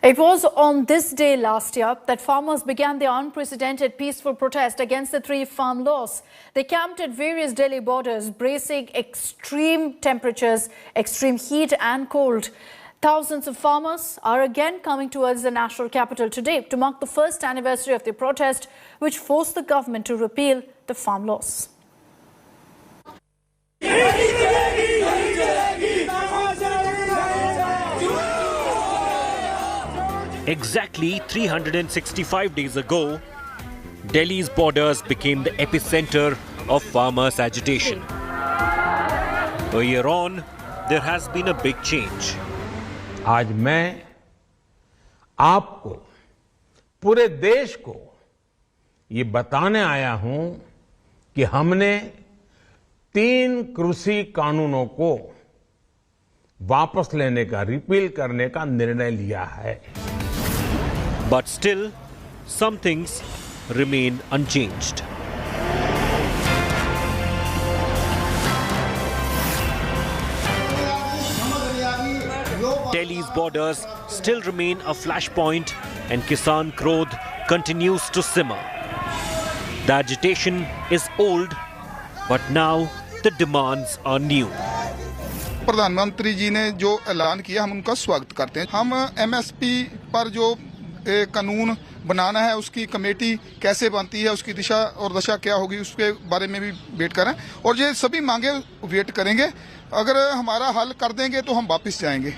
It was on this day last year that farmers began their unprecedented peaceful protest against the 3 farm laws. They camped at various Delhi borders, bracing extreme temperatures, extreme heat and cold. Thousands of farmers are again coming towards the national capital today to mark the first anniversary of the protest, which forced the government to repeal the farm laws. Exactly 365 days ago, Delhi's borders became the epicenter of farmers' agitation. A year on, there has been a big change. आज मैं आपको, पूरे देश को ये बताने आया हूं कि हमने 3 कृषि कानूनों को वापस लेने का, रिपील करने का निर्णय लिया है. But still, some things remain unchanged. Delhi's borders still remain a flashpoint and Kisan Krodh continues to simmer. The agitation is old, but now the demands are new. प्रधानमंत्री जी ने जो ऐलान किया, हम उनका स्वागत करते हैं. हम एमएसपी पर जो कानून बनाना है, उसकी कमेटी कैसे बनती है, उसकी दिशा और दशा क्या होगी, उसके बारे में भी वेट करें और ये सभी मांगे वेट करेंगे. अगर हमारा हल कर देंगे तो हम वापस जाएंगे.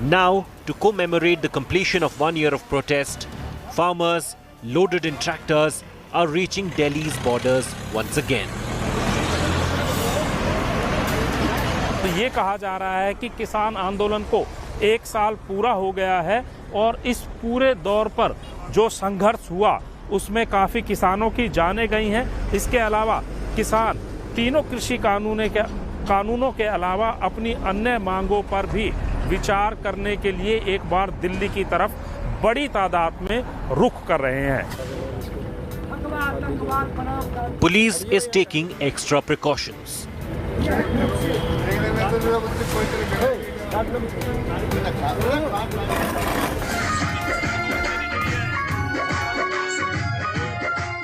Now, to commemorate the completion of 1 year of protest, farmers loaded in tractors are reaching Delhi's borders once again. तो ये कहा जा रहा है कि किसान आंदोलन को 1 साल पूरा हो गया है और इस पूरे दौर पर जो संघर्ष हुआ उसमें काफ़ी किसानों की जानें गई हैं. इसके अलावा किसान तीनों कृषि कानूनों के अलावा अपनी अन्य मांगों पर भी विचार करने के लिए एक बार दिल्ली की तरफ बड़ी तादाद में रुख कर रहे हैं. Police is taking extra precautions.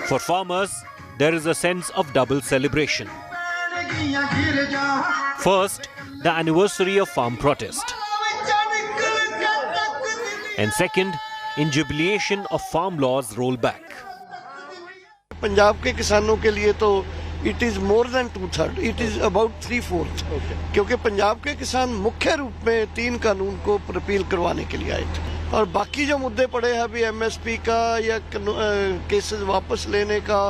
For farmers, there is a sense of double celebration. First, the anniversary of farm protest. And second, in jubilation of farm laws rollback. Punjab के किसानों के लिए तो it is more than 2/3, it is about 3/4, क्योंकि पंजाब के किसान मुख्य रूप में 3 कानून को रिपील करवाने के लिए आए थे. और बाकी जो मुद्दे पड़े हैं अभी एमएसपी का या केसेस वापस लेने का,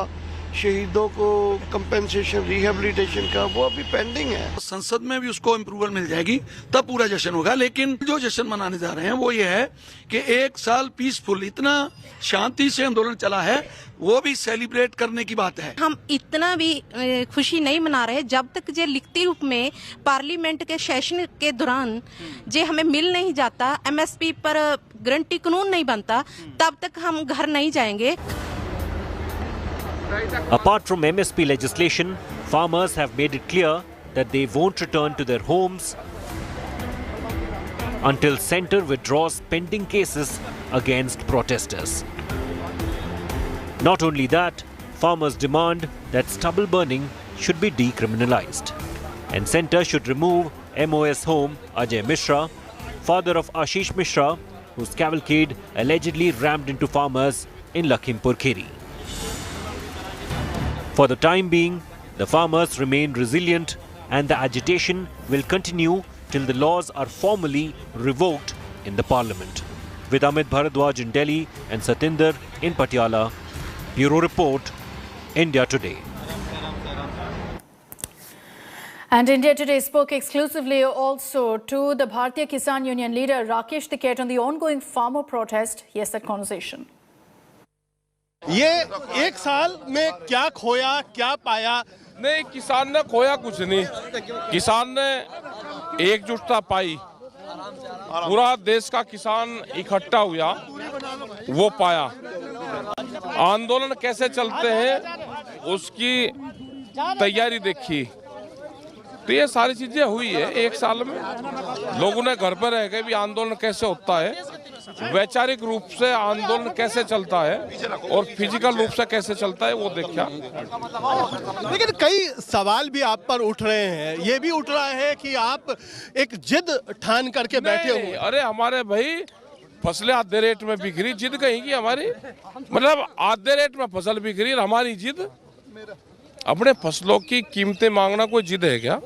शहीदों को कंपेंसेशन, रिहेबिलिटेशन का, वो अभी पेंडिंग है. संसद में भी उसको अप्रूवल मिल जाएगी तब पूरा जश्न होगा. लेकिन जो जश्न मनाने जा रहे हैं वो ये है कि 1 साल पीसफुल, इतना शांति से आंदोलन चला है, वो भी सेलिब्रेट करने की बात है. हम इतना भी खुशी नहीं मना रहे जब तक जे लिखती रूप में पार्लियामेंट के सेशन के दौरान जे हमें मिल नहीं जाता, एमएसपी पर गारंटी कानून नहीं बनता, तब तक हम घर नहीं जाएंगे. Apart from MSP legislation, farmers have made it clear that they won't return to their homes until centre withdraws pending cases against protesters. Not only that, farmers demand that stubble burning should be decriminalized and centre should remove MOS home Ajay Mishra, father of Ashish Mishra, whose cavalcade allegedly rammed into farmers in Lakhimpur Kheri. For the time being, the farmers remain resilient and the agitation will continue till the laws are formally revoked in the parliament. With Amit Bharadwaj in Delhi and Satinder in Patiala, Bureau Report, India Today. And India Today spoke exclusively also to the Bharatiya Kisan Union leader Rakesh Tikait on the ongoing farmer protest. Here's that conversation. ये 1 साल में क्या खोया, क्या पाया? नहीं, किसान ने खोया कुछ नहीं. किसान ने एकजुटता पाई, पूरा देश का किसान इकट्ठा हुआ, वो पाया. आंदोलन कैसे चलते हैं उसकी तैयारी देखी. तो ये सारी चीजें हुई है एक साल में। लोगों ने घर पर रह के भी आंदोलन कैसे होता है, वैचारिक रूप से आंदोलन कैसे चलता है और फिजिकल रूप से कैसे चलता है वो देखा। लेकिन कई सवाल भी आप पर उठ रहे हैं, ये भी उठ रहा है कि आप एक जिद ठान करके बैठे हो। अरे हमारे भाई फसलें आधे रेट में बिक रही, जिद कहीं की हमारी, मतलब आधे रेट में फसल बिक रही, हमारी जिद? अपने फसलों की कीमतें मांगना कोई जिद है क्या?